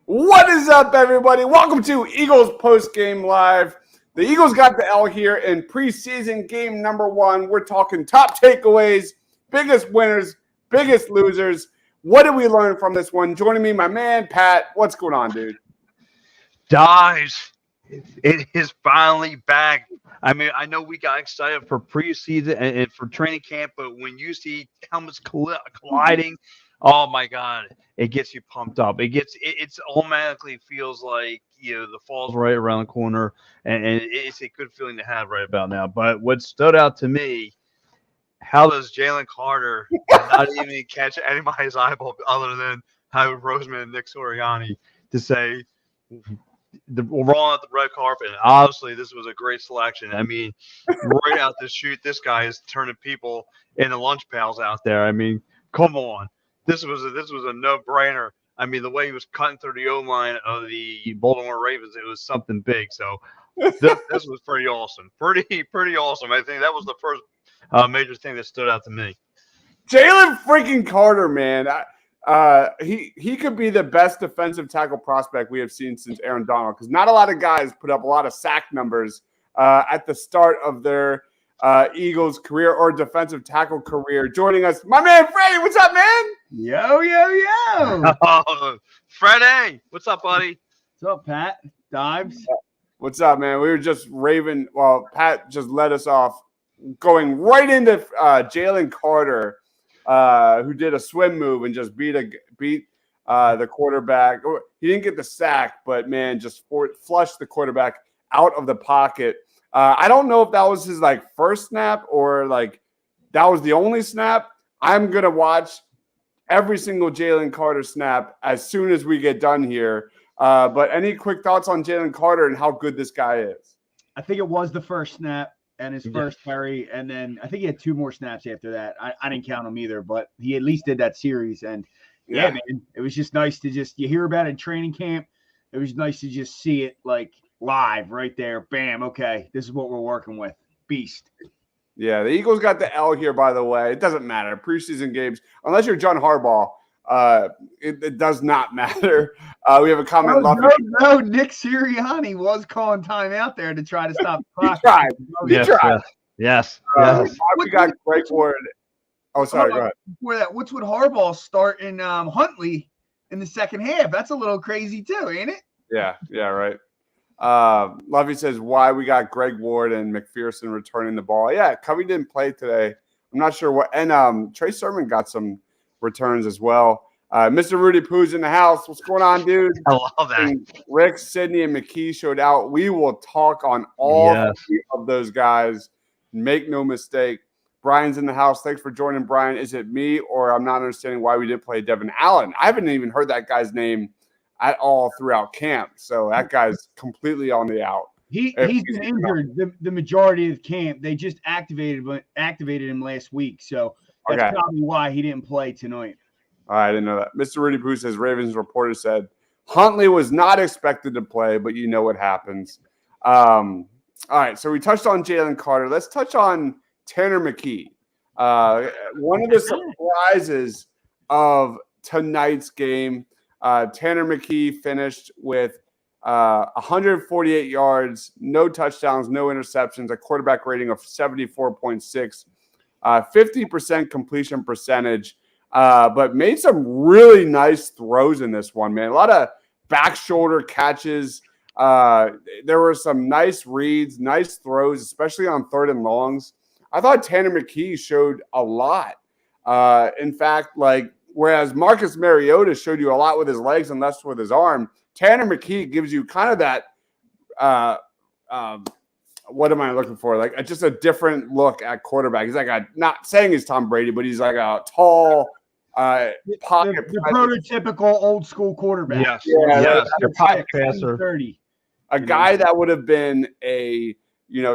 What is up, everybody? Welcome to Eagles Post Game Live. The Eagles got the L here in preseason game number 1. We're talking top takeaways, biggest winners, biggest losers. What did we learn from this one? Joining me, my man, Pat. What's going on, dude? Dives. It is finally back. I mean, I know we got excited for preseason and for training camp, but when you see helmets colliding, oh my God, it gets you pumped up. It's automatically feels like the fall's right around the corner, and it's a good feeling to have right about now. But what stood out to me, how does Jalen Carter not even catch anybody's eyeball other than how Roseman and Nick Sirianni to say we're rolling out the red carpet. And obviously, this was a great selection. I mean, right out the chute, this guy is turning people into lunch pails out there. I mean, come on, this was a no-brainer. I mean, the way he was cutting through the O-line of the Baltimore Ravens, it was something big. So this was pretty awesome. Pretty awesome. I think that was the first major thing that stood out to me. Jalen freaking Carter, man. He could be the best defensive tackle prospect we have seen since Aaron Donald, because not a lot of guys put up a lot of sack numbers at the start of their Eagles career or defensive tackle career. Joining us, my man Freddie. What's up, man? Yo. Oh, Freddie, what's up, buddy? What's up, Pat? Dives. What's up, man? We were just raving. Well, Pat just led us off, going right into Jalen Carter, who did a swim move and just beat the quarterback. He didn't get the sack, but man, just flushed the quarterback out of the pocket. I don't know if that was his first snap or that was the only snap. I'm gonna watch every single Jalen Carter snap as soon as we get done here. But any quick thoughts on Jalen Carter and how good this guy is? I think it was the first snap and his first carry, and then I think he had 2 more snaps after that. I didn't count them either, but he at least did that series. And yeah, man, it was just nice to you hear about it in training camp. It was nice to just see it live right there. Bam. Okay, this is what we're working with. Beast. Yeah, the Eagles got the L here, by the way. It doesn't matter. Preseason games, unless you're John Harbaugh, it does not matter. We have a comment. No, Nick Sirianni was calling time out there to try to stop the clock. He tried. Yes. We got Greg Ward. Oh, sorry. Go ahead. Before that, what's with Harbaugh starting Huntley in the second half? That's a little crazy too, ain't it? Yeah, right. Lovey says why we got Greg Ward and McPherson returning the ball. Yeah, Covey didn't play today. I'm not sure what. And Trey Sermon got some returns as well. Mr. Rudy Poo's in the house. What's going on, dude? I love that. And Rick, Sidney, and McKee showed out. We will talk on all 3 of those guys. Make no mistake. Brian's in the house. Thanks for joining, Brian. Is it me, or I'm not understanding why we didn't play Devin Allen? I haven't even heard that guy's name at all throughout camp. So that guy's completely on the out. He's been injured the majority of camp. They just activated him last week. So that's probably why he didn't play tonight. I didn't know that. Mr. Rudy Poo says Ravens reporter said Huntley was not expected to play, but you know what happens. All right, so we touched on Jalen Carter. Let's touch on Tanner McKee. One of the surprises of tonight's game, Tanner McKee finished with 148 yards, no touchdowns, no interceptions, a quarterback rating of 74.6, 50% completion percentage. But made some really nice throws in this one, man. A lot of back shoulder catches. There were some nice reads, nice throws, especially on 3rd and longs. I thought Tanner McKee showed a lot. In fact, whereas Marcus Mariota showed you a lot with his legs and less with his arm, Tanner McKee gives you kind of that what am I looking for? Just a different look at quarterback. He's not saying he's Tom Brady, but he's like a tall pocket. The prototypical old school quarterback. Yes. Your pocket passer. A guy that would have been a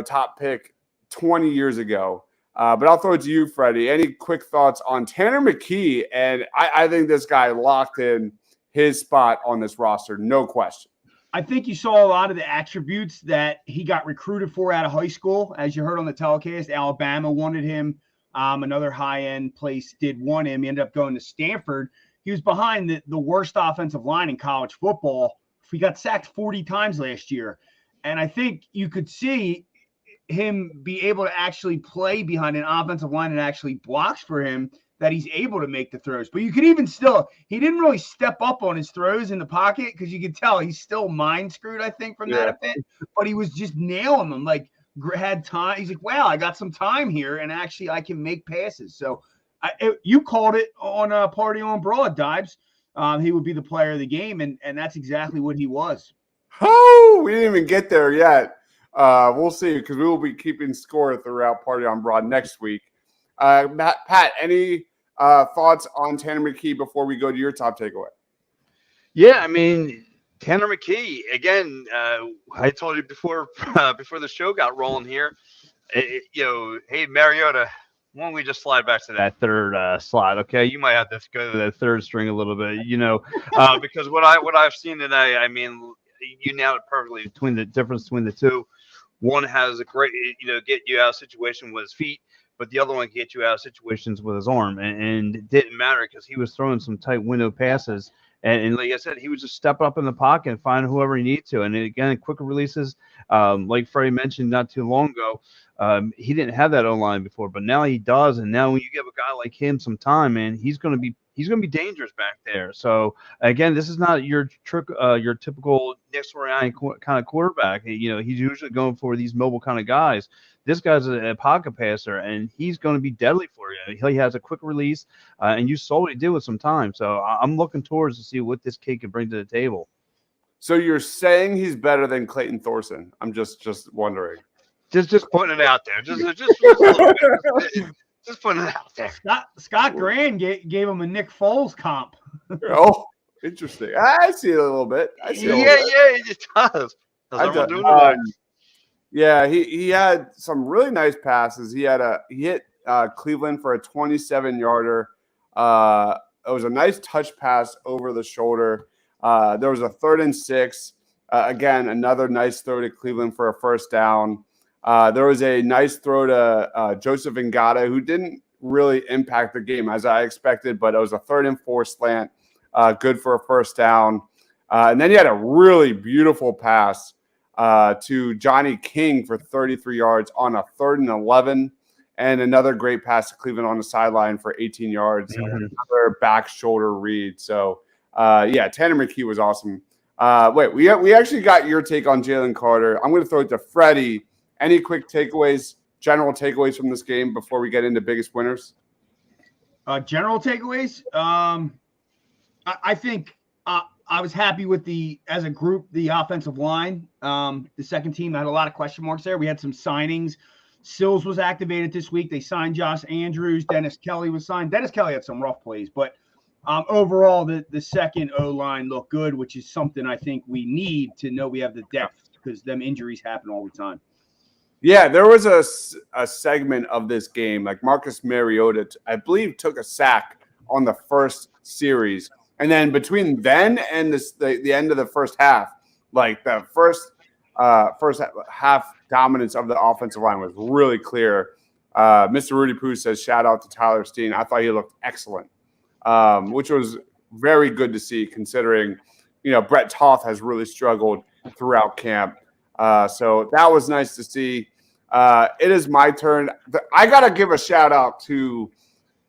top pick 20 years ago. But I'll throw it to you, Freddie. Any quick thoughts on Tanner McKee? And I think this guy locked in his spot on this roster, no question. I think you saw a lot of the attributes that he got recruited for out of high school. As you heard on the telecast, Alabama wanted him. Another high-end place did want him. He ended up going to Stanford. he was behind the worst offensive line in college football. He got sacked 40 times last year. And I think you could see him be able to actually play behind an offensive line that actually blocks for him, that he's able to make the throws. But you could even still, he didn't really step up on his throws in the pocket because you could tell he's still mind screwed, I think, from that a bit. But he was just nailing them, like had time. He's like, wow, I got some time here, and actually I can make passes. So you called it on a Party on Broad, Dibes. He would be the player of the game, and that's exactly what he was. Oh, we didn't even get there yet. We'll see, because we will be keeping score throughout Party on Broad next week. Pat, any thoughts on Tanner McKee before we go to your top takeaway? Yeah, I mean, Tanner McKee, again, I told you before the show got rolling here, hey, Mariota, why don't we just slide back to that third slot, okay? You might have to go to that third string a little bit, because what I've seen today, I mean, you nailed it perfectly between the difference between the two. One has a great, get you out of situation with his feet, but the other one can get you out of situations with his arm. And it didn't matter because he was throwing some tight window passes. And like I said, he was just stepping up in the pocket and finding whoever he needed to. And again, quicker releases, like Freddie mentioned not too long ago, he didn't have that O-line before, but now he does. And now when you give a guy like him some time, man, he's going to be dangerous back there. So again, this is not your typical Nick Sirianni kind of quarterback. He's usually going for these mobile kind of guys. This guy's a pocket passer, and he's going to be deadly for you. He has a quick release, and you saw what he did with some time. So I'm looking towards to see what this kid can bring to the table. So you're saying he's better than Clayton Thorson? I'm just wondering. Just putting it out there. Just a little bit. Just putting it out there. Scott Grand gave him a Nick Foles comp. Oh, interesting. I see it a little bit. Yeah, he does. Yeah, he had some really nice passes. He hit Cleveland for a 27-yarder. It was a nice touch pass over the shoulder. There was a 3rd and 6. Again, another nice throw to Cleveland for a first down. There was a nice throw to Joseph Ngata, who didn't really impact the game as I expected, but it was a 3rd and 4 slant, good for a first down. And then he had a really beautiful pass to Johnny King for 33 yards on a 3rd and 11, and another great pass to Cleveland on the sideline for 18 yards, and another back shoulder read. So, Tanner McKee was awesome. Wait, we actually got your take on Jalen Carter. I'm going to throw it to Freddie. Any quick takeaways, general takeaways from this game before we get into biggest winners? General takeaways? I think I was happy with as a group, the offensive line. The second team had a lot of question marks there. We had some signings. Sills was activated this week. They signed Josh Andrews. Dennis Kelly was signed. Dennis Kelly had some rough plays, but overall, the second O-line looked good, which is something I think we need to know we have the depth, because them injuries happen all the time. Yeah, there was a segment of this game, like Marcus Mariota, I believe, took a sack on the first series. And then between then and the end of the first half, like the first half dominance of the offensive line was really clear. Mr. Rudy Poo says, shout out to Tyler Steen. I thought he looked excellent, which was very good to see, considering, Brett Toth has really struggled throughout camp. So that was nice to see. It is my turn. I got to give a shout out to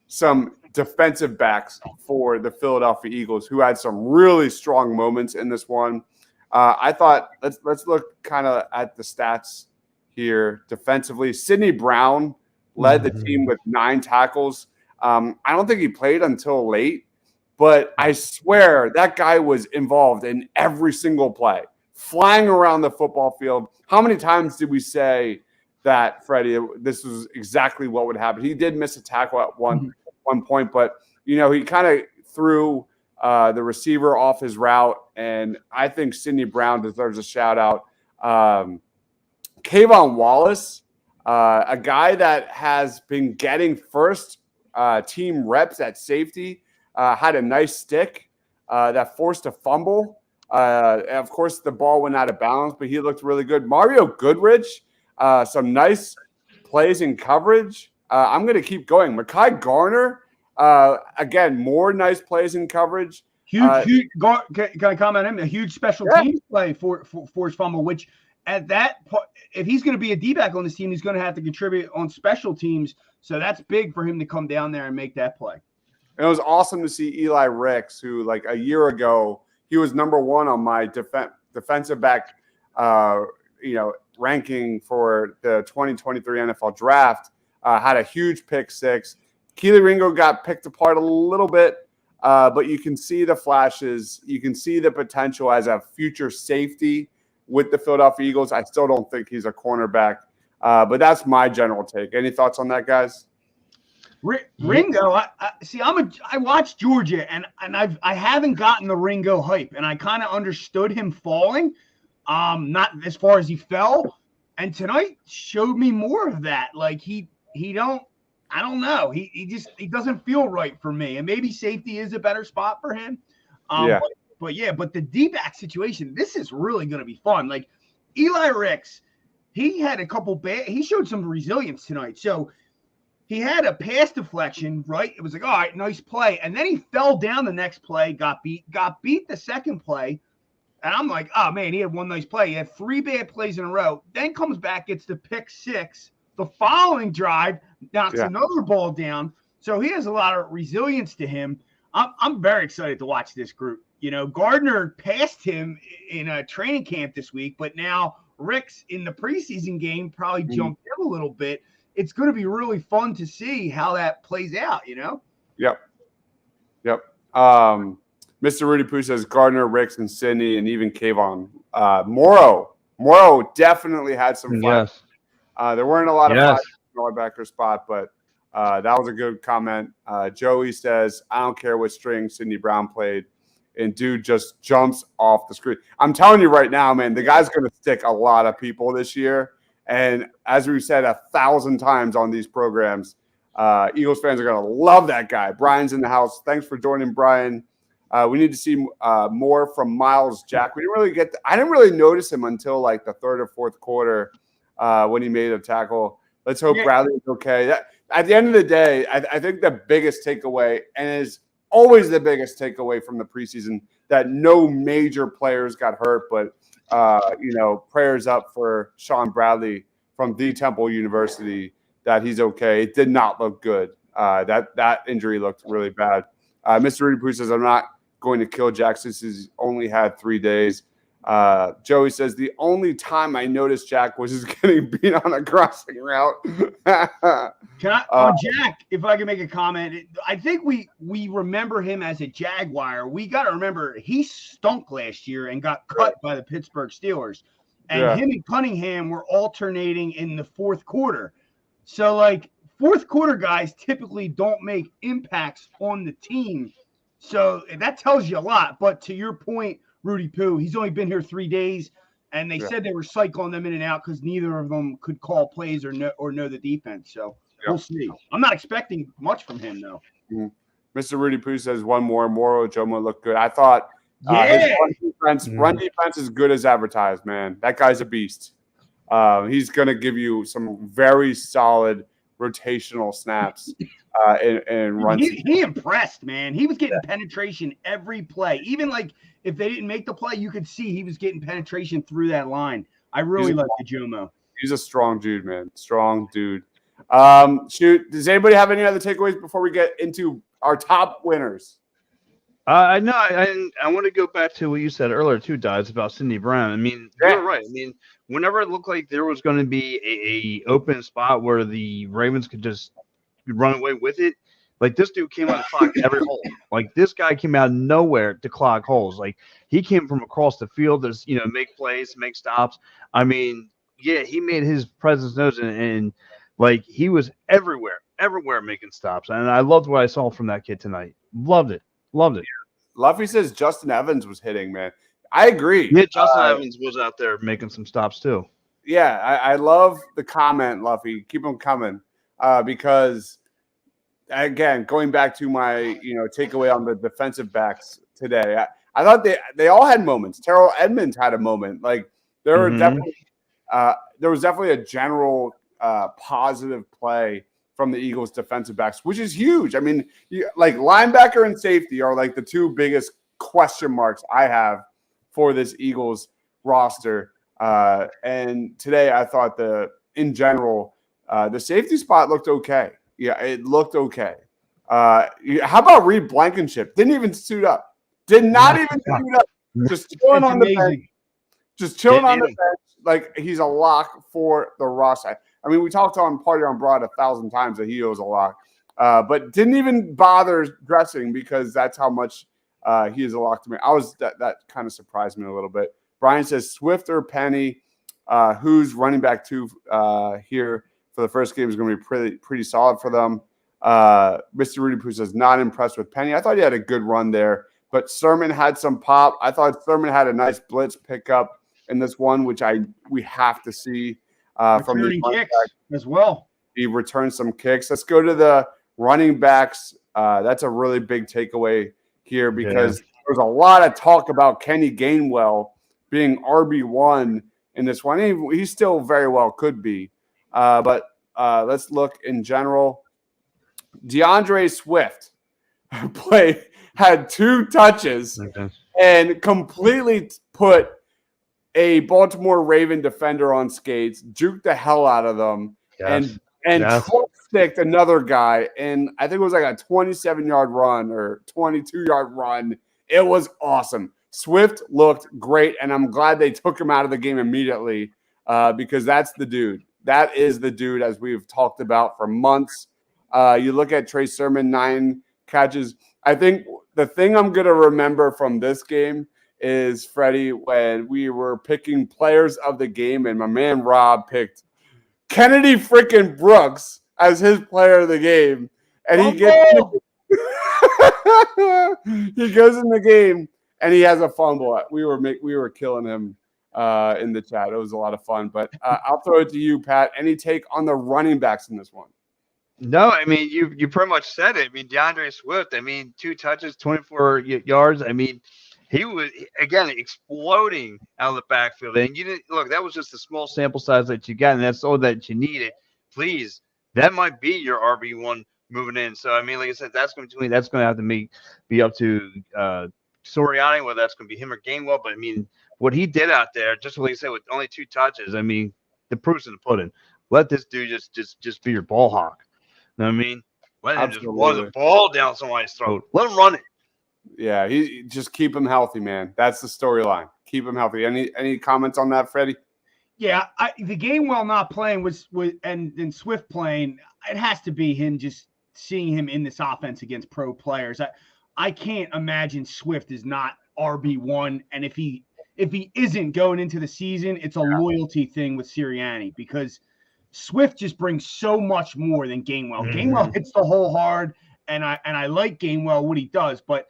some defensive backs for the Philadelphia Eagles who had some really strong moments in this one. I thought let's look kind of at the stats here defensively. Sidney Brown led the team with 9 tackles. I don't think he played until late, but I swear that guy was involved in every single play, flying around the football field. How many times did we say that, Freddie, this was exactly what would happen? He did miss a tackle at one point, but, he kind of threw the receiver off his route, and I think Sidney Brown deserves a shout-out. Kayvon Wallace, a guy that has been getting first team reps at safety, had a nice stick that forced a fumble. Of course, the ball went out of bounds, but he looked really good. Mario Goodrich, some nice plays in coverage. I'm going to keep going. Mekhi Garner Again, more nice plays in coverage. Huge. Can I comment on him? A huge special teams play for his fumble, which at that point, if he's going to be a D-back on this team, he's going to have to contribute on special teams. So that's big for him to come down there and make that play. And it was awesome to see Eli Ricks, who like a year ago, he was number 1 on my defensive back, ranking for the 2023 NFL draft. Had a huge pick 6. Keely Ringo got picked apart a little bit, but you can see the flashes. You can see the potential as a future safety with the Philadelphia Eagles. I still don't think he's a cornerback, but that's my general take. Any thoughts on that, guys? Ringo, I watched Georgia, and I haven't gotten the Ringo hype, and I kind of understood him falling, not as far as he fell, and tonight showed me more of that. Like I don't know. He doesn't feel right for me, and maybe safety is a better spot for him. But the D-back situation, this is really going to be fun. Like Eli Ricks, he had a couple he showed some resilience tonight. So he had a pass deflection, right? It was like, all right, nice play. And then he fell down the next play, got beat the second play. And I'm like, oh man, he had one nice play. He had 3 bad plays in a row. Then comes back, gets the pick 6. The following drive knocks another ball down. So he has a lot of resilience to him. I'm very excited to watch this group. Gardner passed him in a training camp this week, but now Ricks in the preseason game probably jumped him a little bit. It's going to be really fun to see how that plays out, Yep. Mr. Rudy Poo says Gardner, Ricks, and Sidney, and even Kayvon. Morrow definitely had some fun. Yes. There weren't a lot of linebacker spot, but that was a good comment. Joey says, I don't care what string Sidney Brown played, and dude just jumps off the screen. I'm telling you right now, man, the guy's going to stick a lot of people this year. And as we've said 1,000 times on these programs, Eagles fans are going to love that guy. Brian's in the house. Thanks for joining, Brian. We need to see more from Miles Jack. I didn't really notice him until like the 3rd or 4th quarter when he made a tackle. Let's hope Bradley's okay. At the end of the day, I think the biggest takeaway, and is always the biggest takeaway from the preseason, that no major players got hurt, but prayers up for Sean Bradley from the Temple University that he's okay. It did not look good. That injury looked really bad. Mr. Rudy Poo says, I'm not going to kill Jack since he's only had 3 days. Joey says, the only time I noticed Jack was just getting beat on a crossing route. On Jack, if I can make a comment, I think we remember him as a Jaguar. We got to remember he stunk last year and got cut by the Pittsburgh Steelers. And him and Cunningham were alternating in the 4th quarter. So, like, 4th quarter guys typically don't make impacts on the team. So that tells you a lot. But to your point, Rudy Poo, he's only been here 3 days, and they said they were cycling them in and out because neither of them could call plays or know the defense. So we'll see. I'm not expecting much from him, though. Mr. Rudy Poo says one more. Moro Jomo looked good. I thought his run defense is good as advertised, man. That guy's a beast. He's going to give you some very solid rotational snaps and runs. He impressed, man. He was getting penetration every play. Even like if they didn't make the play, you could see he was getting penetration through that line. I really like the Jomo. He's a strong dude, man. Strong dude. Shoot. Does anybody have any other takeaways before we get into our top winners? No, I want to go back to what you said earlier too, Dives, about Sidney Brown. I mean, you're right. I mean, whenever it looked like there was going to be a open spot where the Ravens could just run away with it, like this dude came out and clogged every hole. Like this guy came out of nowhere to clog holes. Like he came from across the field to make plays, make stops. I mean, he made his presence known, and like he was everywhere making stops. And I loved what I saw from that kid tonight. Loved it. Luffy says Justin Evans was hitting, man. I agree. Yeah, Justin Evans was out there making some stops too. Yeah, I love the comment, Luffy. Keep them coming. Because again, going back to my takeaway on the defensive backs today, I thought they all had moments. Terrell Edmonds had a moment. Like there were definitely there was definitely a general positive play from the Eagles defensive backs, which is huge. I mean, like linebacker and safety are like the two biggest question marks I have for this Eagles roster. And today I thought in general, the safety spot looked okay. Yeah, it looked okay. How about Reed Blankenship? Didn't even suit up. Did not even suit up. Just chilling on the bench. Just chilling on the bench. Like he's a lock for the roster. I mean, we talked on Party on Broad 1,000 times that he was a lock, but didn't even bother dressing because that's how much he is a lock to me. That kind of surprised me a little bit. Brian says Swift or Penny, who's running back 2 here for the first game is going to be pretty solid for them. Mr. Rudy Poo says not impressed with Penny. I thought he had a good run there, but Sermon had some pop. I thought Sermon had a nice blitz pickup in this one, which we have to see from the kicks as well. He returned some kicks. Let's go to the running backs. That's a really big takeaway here because there's a lot of talk about Kenny Gainwell being RB1 in this one. He still very well could be. But let's look in general. DeAndre Swift had 2 touches and completely put a Baltimore Raven defender on skates, juked the hell out of them, and sticked another guy. And I think it was like a 27-yard run or 22-yard run. It was awesome. Swift looked great, and I'm glad they took him out of the game immediately because that's the dude. That is the dude, as we've talked about for months. You look at Trey Sermon, 9 catches. I think the thing I'm going to remember from this game is, Freddie, when we were picking players of the game, and my man Rob picked Kennedy freaking Brooks as his player of the game. And he goes in the game, and he has a fumble. We were killing him in the chat. It was a lot of fun. But I'll throw it to you, Pat. Any take on the running backs in this one? No, I mean, you pretty much said it. I mean, DeAndre Swift, 2 touches, 24 yards. I mean, he was, again, exploding out of the backfield. And you didn't look, that was just a small sample size that you got, and that's all that you needed. Please, that might be your RB1 moving in. So, I mean, like I said, that's going to have to be up to Soriano, whether that's going to be him or Gainwell. But, I mean, what he did out there, just like I said, with only 2 touches, I mean, the proof's in the pudding. Let this dude just be your ball hawk. You know what I mean? Let him just run the ball down somebody's throat. Let him run it. Yeah, he just keep him healthy, man. That's the storyline. Keep him healthy. Any comments on that, Freddie? Yeah, the Gainwell not playing was and Swift playing. It has to be him just seeing him in this offense against pro players. I can't imagine Swift is not RB1, and if he isn't going into the season, it's a loyalty thing with Sirianni because Swift just brings so much more than Gainwell. Gainwell hits the hole hard, and I like Gainwell what he does, but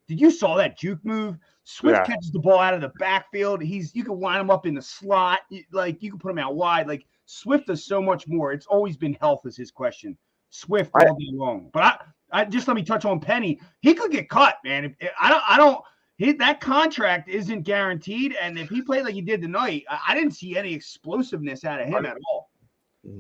did you saw that juke move? Swift catches the ball out of the backfield. You can line him up in the slot. You can put him out wide. Like Swift does so much more. It's always been health is his question. Swift all day long. But I just let me touch on Penny. He could get cut, man. That contract isn't guaranteed. And if he played like he did tonight, I didn't see any explosiveness out of him at all.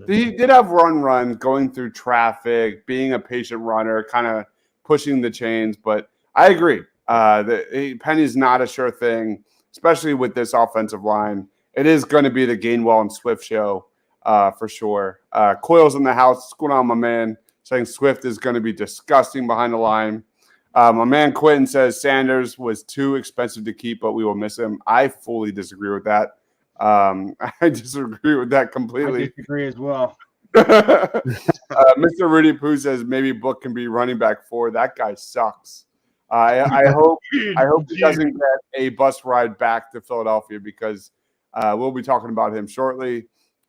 He did have run going through traffic, being a patient runner, kind of pushing the chains. But I agree. Penny's not a sure thing, especially with this offensive line. It is going to be the Gainwell and Swift show for sure. Coyle's in the house. What's going on, my man? Saying Swift is going to be disgusting behind the line. My man Quentin says Sanders was too expensive to keep, but we will miss him. I fully disagree with that. I disagree with that completely. I disagree as well. Mr. Rudy Poo says maybe Book can be running back 4. That guy sucks. I hope he doesn't get a bus ride back to Philadelphia because we'll be talking about him shortly.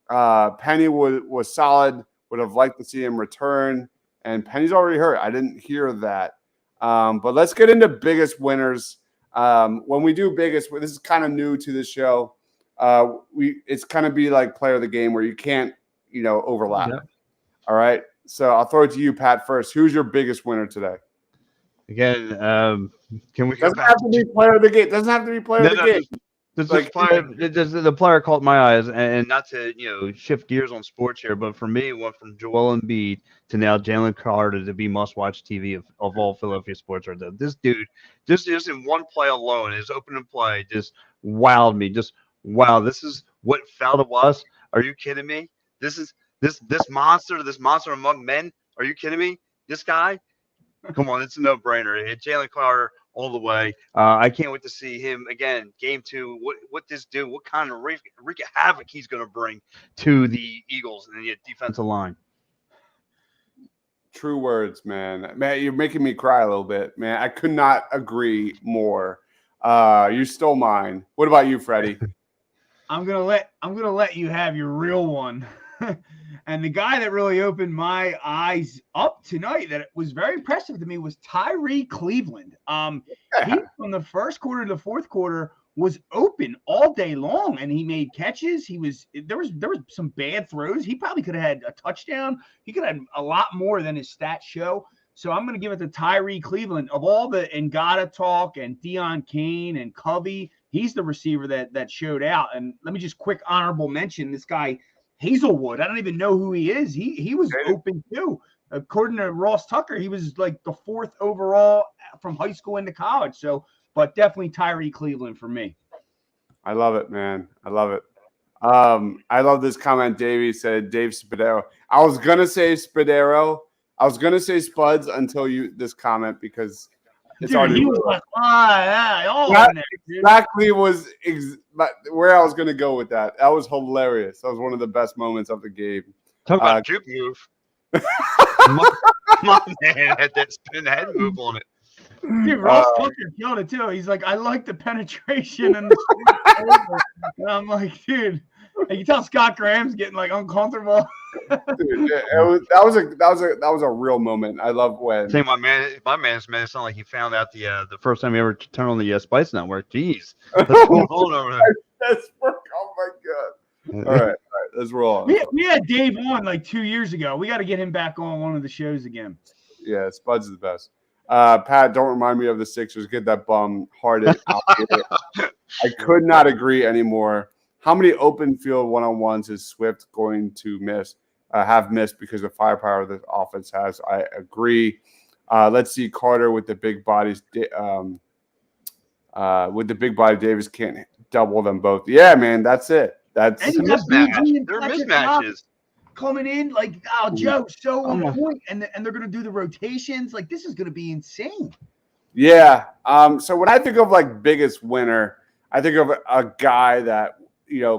Penny was solid. Would have liked to see him return, and Penny's already hurt. I didn't hear that. But let's get into biggest winners. When we do biggest, this is kind of new to the show. It's kind of be like player of the game where you can't, overlap. Yeah. All right. So I'll throw it to you, Pat, first. Who's your biggest winner today? Again, can we? Doesn't have to be player of the game. Doesn't have to be player of the game. The player caught my eyes, and not to shift gears on sports here, but for me, it went from Joel Embiid to now Jalen Carter to be must-watch TV of all Philadelphia sports right now. This dude, just in one play alone, his opening play just wowed me. Just wow, this is what fell to us. Are you kidding me? This is this monster among men. Are you kidding me? This guy. Come on, it's a no-brainer. It's Jalen Carter all the way. I can't wait to see him again. Game 2. What this dude? What kind of wreak of havoc he's going to bring to the Eagles and the defensive line? True words, man. Man, you're making me cry a little bit, man. I could not agree more. You stole mine. What about you, Freddie? I'm gonna let you have your real one. And the guy that really opened my eyes up tonight, that was very impressive to me, was Tyree Cleveland. He from the first quarter to the fourth quarter was open all day long, and he made catches. There was some bad throws. He probably could have had a touchdown. He could have had a lot more than his stats show. So I'm going to give it to Tyree Cleveland. Of all the Ngata talk and Deion Kane and Covey, he's the receiver that showed out. And let me just quick honorable mention this guy, Hazelwood. I don't even know who he is. He was open too. According to Ross Tucker, he was like the 4th overall from high school into college. So, but definitely Tyree Cleveland for me. I love it, man. I love it. I love this comment. Davey said, Dave Spadero. I was going to say Spadero. I was going to say Spuds until this comment, because it's dude, already. He was like, that exactly was where I was going to go with that. That was hilarious. That was one of the best moments of the game. Talk about juke move. my man had that spin head move on it. Dude, Ross Tucker killed it too. He's like, I like the penetration and the and I'm like, dude, you can tell Scott Graham's getting like uncomfortable. Dude, that was a real moment. I love when my man's made it sound like he found out the first time he ever turned on the Spice Network. Jeez, what's going on over there? Oh my god! All right, let's roll. We had Dave on like 2 years ago. We got to get him back on one of the shows again. Yeah, Spuds is the best. Pat, don't remind me of the Sixers. Get that bum hearted out here. I could not agree anymore. How many open field one-on-ones is Swift going to have missed because of firepower the offense has? I agree. Let's see Carter with the big bodies. With the big body, Davis can't double them both. Yeah, man, that's it. That's mismatch. They're mismatches. Coming in like, Joe, so on point, and they're going to do the rotations. Like, this is going to be insane. Yeah. So when I think of like biggest winner, I think of a guy that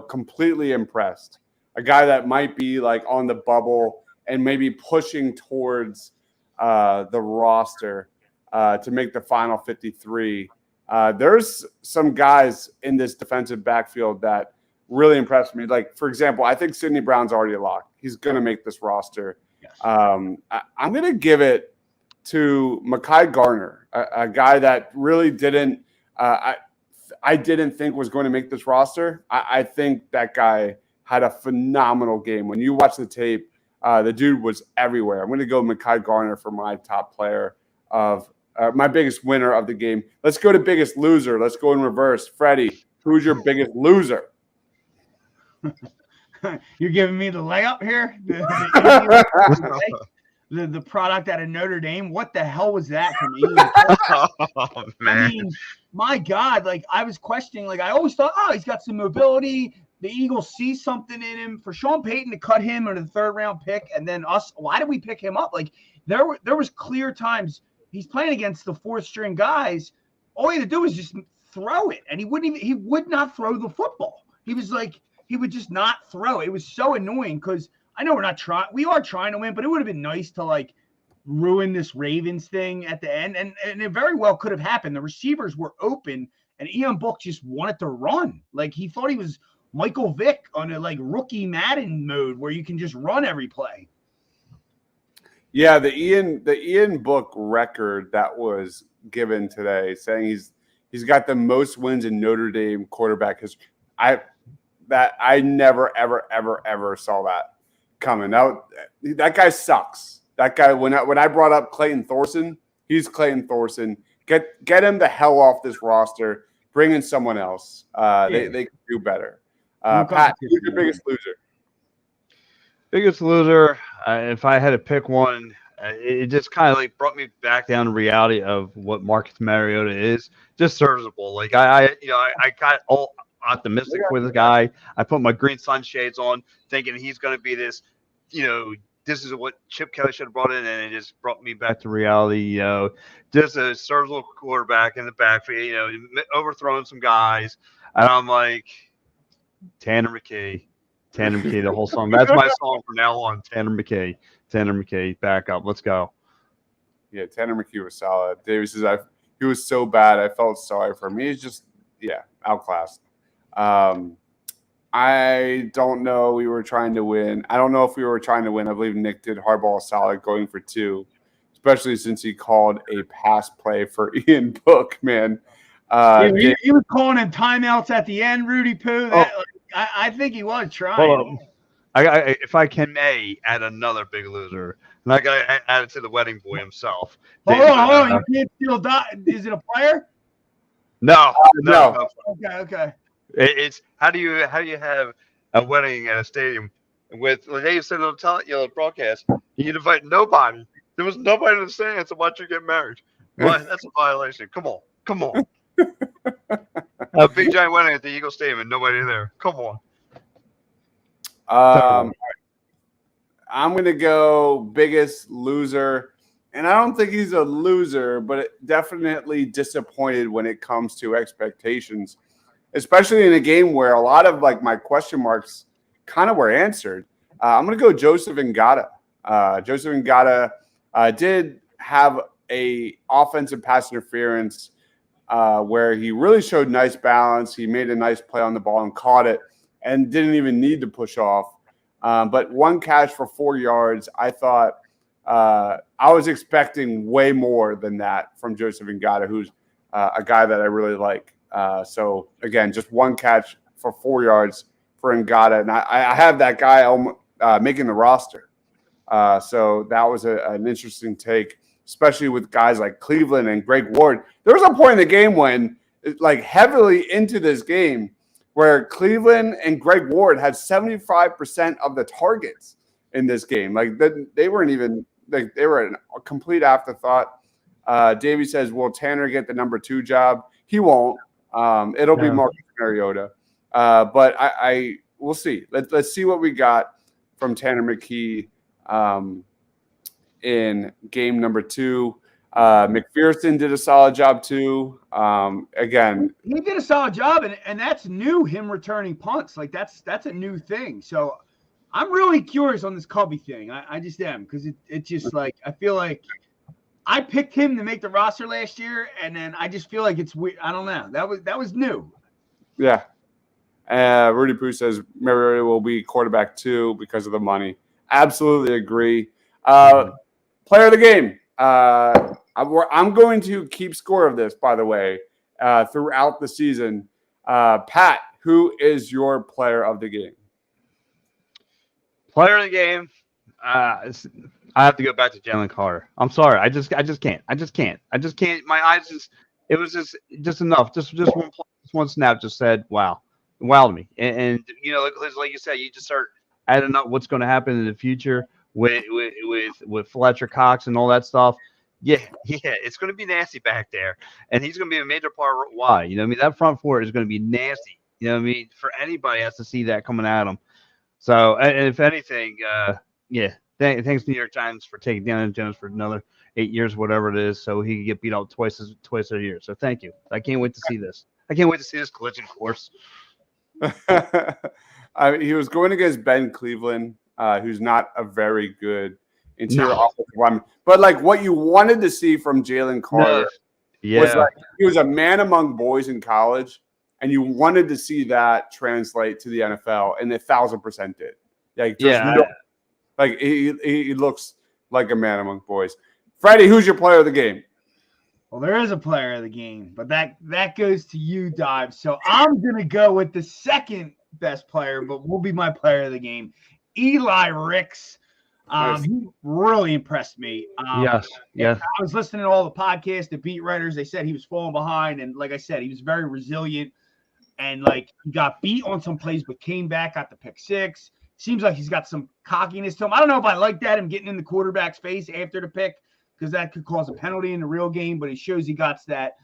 completely impressed, a guy that might be like on the bubble and maybe pushing towards the roster to make the final 53. There's some guys in this defensive backfield that really impressed me. Like, for example, I think Sidney Brown's already a lock. He's going to make this roster. Yes. I'm going to give it to Mekhi Garner, a guy that really didn't I didn't think was going to make this roster. I think that guy had a phenomenal game. When you watch the tape, the dude was everywhere. I'm going to go Mekhi Garner for my top player of my biggest winner of the game. Let's go to biggest loser. Let's go in reverse. Freddie, who's your biggest loser? You're giving me the layup here? The product out of Notre Dame. What the hell was that from England? Oh, man. I mean, my God, like I was questioning, like I always thought, he's got some mobility. The Eagles see something in him. For Sean Payton to cut him in the 3rd round pick, and then us, why did we pick him up? Like there was clear times he's playing against the 4th string guys. All he had to do was just throw it, and he would not throw the football. He would just not throw. It was so annoying because I know we are trying to win, but it would have been nice to like ruin this Ravens thing at the end. And it very well could have happened. The receivers were open and Ian Book just wanted to run. Like he thought he was Michael Vick on a like rookie Madden mode where you can just run every play. Yeah, the Ian Book record that was given today, saying he's got the most wins in Notre Dame quarterback history. I never, ever saw that coming. That guy sucks. That guy, when I brought up Clayton Thorson, he's Clayton Thorson. Get him the hell off this roster. bring in someone else. They can do better. Pat, who's your biggest loser? Biggest loser, if I had to pick one, it just kind of like brought me back down to reality of what Marcus Mariota is. Just serviceable. Like I got all optimistic for this guy. I put my green sunshades on, thinking he's going to be this. This is what Chip Kelly should have brought in, and it just brought me back to reality. Just a serviceable quarterback in the backfield. Overthrowing some guys, and I'm like, Tanner McKee. Tanner McKee, the whole song. That's my song from now on. Tanner McKee, back up. Let's go. Yeah, Tanner McKee was solid. Davis says he was so bad. I felt sorry for him. He's just outclassed. I don't know. We were trying to win. I don't know if we were trying to win. I believe Nick did hardball solid going for 2, especially since he called a pass play for Ian Book. Man, he was calling him timeouts at the end. Rudy Poo. I think he was trying. If I may add another big loser, and I got to add it to the wedding boy himself. Hold on. You can't steal. Is it a player? No. Okay. It's how do you have a wedding at a stadium with like they said on the broadcast? You invite nobody. There was nobody in the stands to watch you get married. Well, that's a violation. Come on. A big giant wedding at the Eagle Stadium and nobody there. Come on. I'm going to go biggest loser. And I don't think he's a loser, but definitely disappointed when it comes to expectations, especially in a game where a lot of like my question marks kind of were answered. I'm going to go Joseph Ngata. Joseph Ngata did have a offensive pass interference where he really showed nice balance. He made a nice play on the ball and caught it and didn't even need to push off. But 1 catch for 4 yards, I thought I was expecting way more than that from Joseph Ngata, who's a guy that I really like. So, again, just 1 catch for 4 yards for Ngata. And I have that guy making the roster. So that was an interesting take, especially with guys like Cleveland and Greg Ward. There was a point in the game when, like, heavily into this game where Cleveland and Greg Ward had 75% of the targets in this game. Like, they weren't even – like, they were a complete afterthought. Davey says, will Tanner get the number 2 job? He won't. It'll be Marcus Mariota. But we'll see. Let's see what we got from Tanner McKee in game number 2. McPherson did a solid job too. Again, he did a solid job, and that's new. Him returning punts, like that's a new thing. So I'm really curious on this Cubby thing. I just am, because it's just like I feel like I picked him to make the roster last year, and then I just feel like it's weird. I don't know. That was new. Yeah. Rudy Poo says Mariota will be quarterback 2 because of the money. Absolutely agree. Player of the game. I'm going to keep score of this, by the way, throughout the season. Pat, who is your player of the game? Player of the game. I have to go back to Jalen Carter. I'm sorry. I just can't. My eyes it was just enough. Just one snap just said, wow. It wowed me. And like you said, you just start adding up what's going to happen in the future with Fletcher Cox and all that stuff. Yeah, it's going to be nasty back there, and he's going to be a major part of why. You know what I mean? That front four is going to be nasty. You know what I mean? For anybody has to see that coming at him. So, and if anything, thanks New York Times for taking Daniel Jones for another 8 years, whatever it is, so he can get beat up twice a year. So thank you. I can't wait to see this. I can't wait to see this collision course. He was going against Ben Cleveland, who's not a very good interior offensive lineman. But like what you wanted to see from Jalen Carter was like he was a man among boys in college, and you wanted to see that translate to the NFL, and 1,000% did. Like he looks like a man among boys. Freddie, who's your player of the game? Well, there is a player of the game, but that goes to you, Dive. So I'm gonna go with the second best player, but will be my player of the game, Eli Ricks. Nice. He really impressed me. Yes. I was listening to all the podcasts, the beat writers. They said he was falling behind, and like I said, he was very resilient. And like he got beat on some plays, but came back, got the pick six. Seems like he's got some cockiness to him. I don't know if I like that, him getting in the quarterback's face after the pick, because that could cause a penalty in the real game, but it shows he got that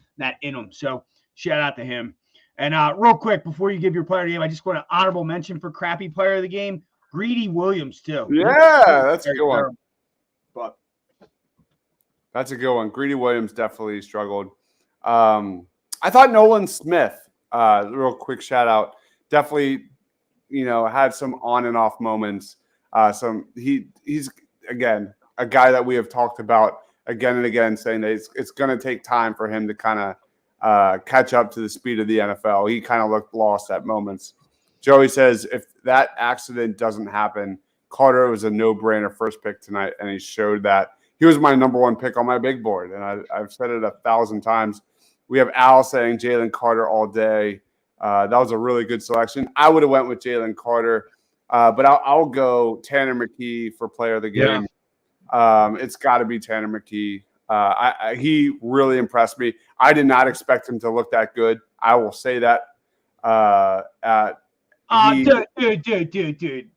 in him. So shout out to him. And real quick, before you give your player of the game, I just want to honorable mention for crappy player of the game, Greedy Williams too. Yeah, that's a good one. But that's a good one. Greedy Williams definitely struggled. I thought Nolan Smith, real quick shout out, definitely, had some on and off moments. He's again a guy that we have talked about again and again, saying that it's going to take time for him to kind of catch up to the speed of the NFL. He kind of looked lost at moments. Joey says if that accident doesn't happen, Carter was a no-brainer first pick tonight, and he showed that. He was my number one pick on my big board, and I've said it 1,000 times. We have Al saying Jalen Carter all day. That was a really good selection. I would have went with Jalen Carter, but I'll go Tanner McKee for player of the game. Yeah. It's got to be Tanner McKee. He really impressed me. I did not expect him to look that good. I will say that. Dude.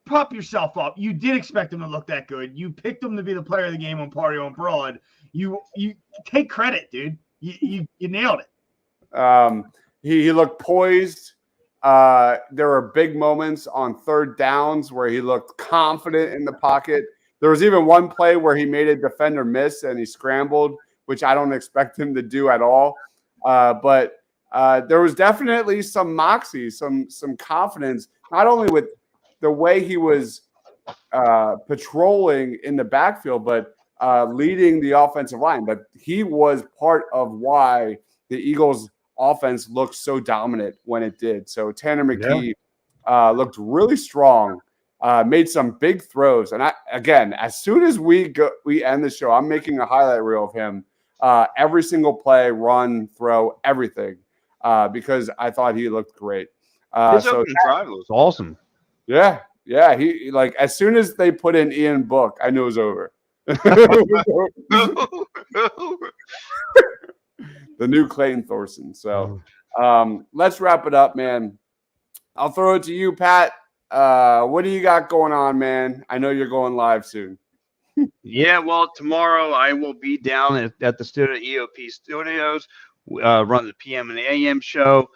Pop yourself up. You did expect him to look that good. You picked him to be the player of the game on Party on Broad. You take credit, dude. You nailed it. He looked poised. There were big moments on third downs where he looked confident in the pocket. There was even one play where he made a defender miss and he scrambled, which I don't expect him to do at all. But there was definitely some moxie, some confidence, not only with the way he was patrolling in the backfield, but leading the offensive line. But he was part of why the Eagles' offense looked so dominant when it did. So Tanner McKee looked really strong, made some big throws. And again, as soon as we end the show, I'm making a highlight reel of him. Every single play, run, throw, everything, because I thought he looked great. His opening drive was awesome. Yeah. He as soon as they put in Ian Book, I knew it was over. The new Clayton Thorson. So let's wrap it up, man. I'll throw it to you, Pat. What do you got going on, man? I know you're going live soon. Yeah, well, tomorrow I will be down at the studio, EOP Studios, run the PM and the AM show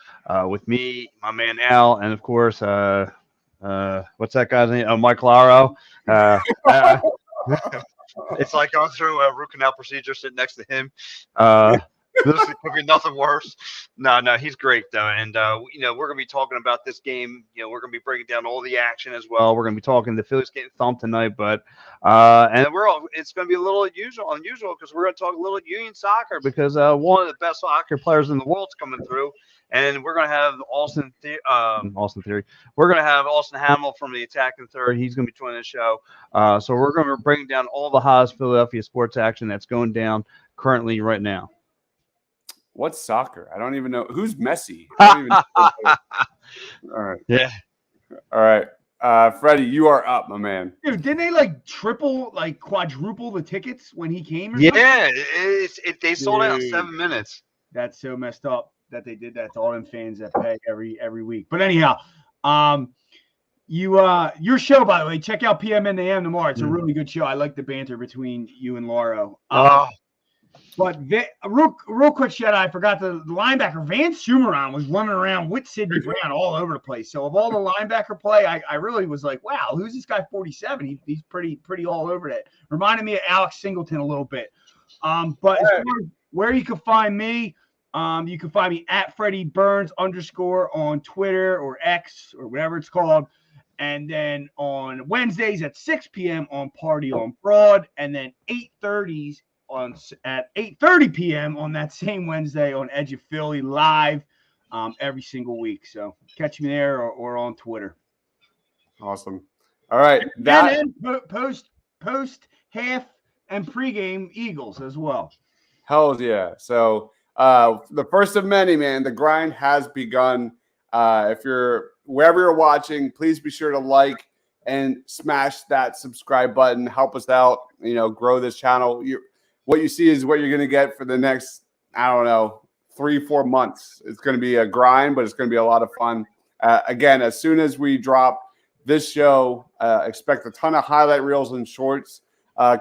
with me, my man Al, and of course, what's that guy's name? Oh, Mike Laro. It's like going through a root canal procedure sitting next to him. This could be nothing worse. No, he's great though, and we're gonna be talking about this game. We're gonna be breaking down all the action as well. We're gonna be talking the Phillies getting thumped tonight, but it's gonna be a little unusual because we're gonna talk a little Union soccer because one of the best soccer players in the world's coming through, and we're gonna have Austin Theory. We're gonna have Austin Hamill from the Attacking Third. He's gonna be joining the show. So we're gonna be breaking down all the hottest Philadelphia sports action that's going down currently right now. What's soccer? I don't even know. Who's Messi? I don't even know. All right. Yeah. All right. Freddie, you are up, my man. Dude, didn't they quadruple the tickets when he came? Yeah, they sold out in 7 minutes. That's so messed up that they did that to all them fans that pay every week. But anyhow, your show, by the way, check out PM and AM tomorrow. It's a really good show. I like the banter between you and Lauro. But real quick shout out, I forgot the linebacker Van Sumeron was running around with Sidney Brown all over the place. So of all the linebacker play, I really was like, wow, who's this guy 47? He's pretty all over that. Reminded me of Alex Singleton a little bit. But as far as where you can find me, you can find me at Freddie Burns _ on Twitter or X or whatever it's called. And then on Wednesdays at 6 p.m. on Party on Broad, and then 8:30 at 8:30 p.m. on that same Wednesday on Edge of Philly live every single week. So catch me there or on Twitter. Awesome. All right. And then post half and pregame Eagles as well. Hell yeah. So the first of many, man, the grind has begun. If you're wherever you're watching, please be sure to like, and smash that subscribe button. Help us out, grow this channel. What you see is what you're going to get for the next, I don't know, 3-4 months. It's going to be a grind, but it's going to be a lot of fun. Again, as soon as we drop this show, expect a ton of highlight reels and shorts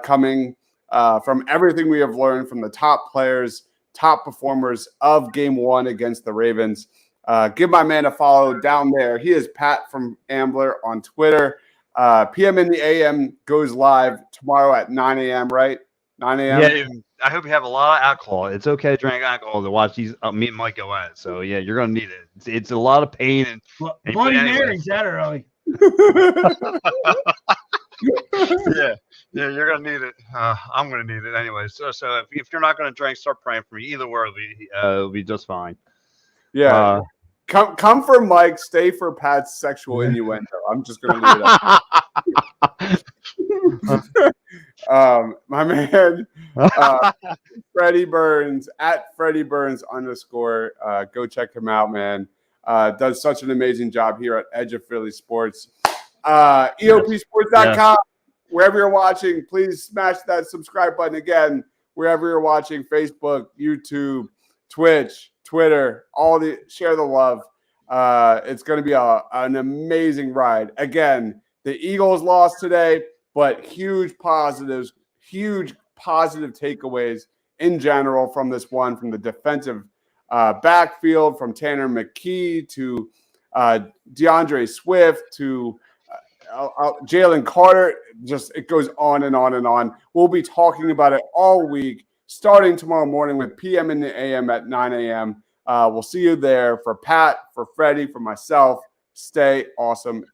coming from everything we have learned from the top players, top performers of Game 1 against the Ravens. Give my man a follow down there. He is Pat from Ambler on Twitter. PM in the AM goes live tomorrow at 9 a.m., right? 9 a.m. Yeah, I hope you have a lot of alcohol. It's okay to drink alcohol to watch these me and Mike go at it. So yeah, you're gonna need it. It's a lot of pain and Bloody Marys that early. yeah, you're gonna need it. I'm gonna need it anyway. So if you're not gonna drink, start praying for me. Either way, it'll be just fine. Yeah. Come for Mike, stay for Pat's sexual innuendo. I'm just gonna leave it up. My man, Freddie Burns at Freddie Burns _. Go check him out, man. Does such an amazing job here at Edge of Philly Sports. EOPsports.com. Wherever you're watching, please smash that subscribe button again. Wherever you're watching, Facebook, YouTube, Twitch, Twitter, share the love. It's going to be an amazing ride. Again, the Eagles lost today, but huge positive takeaways in general from this one, from the defensive backfield, from Tanner McKee to DeAndre Swift to Jalen Carter. Just it goes on and on and on. We'll be talking about it all week, starting tomorrow morning with PM in the AM at 9 a.m. We'll see you there. For Pat, for Freddie, for myself, stay awesome.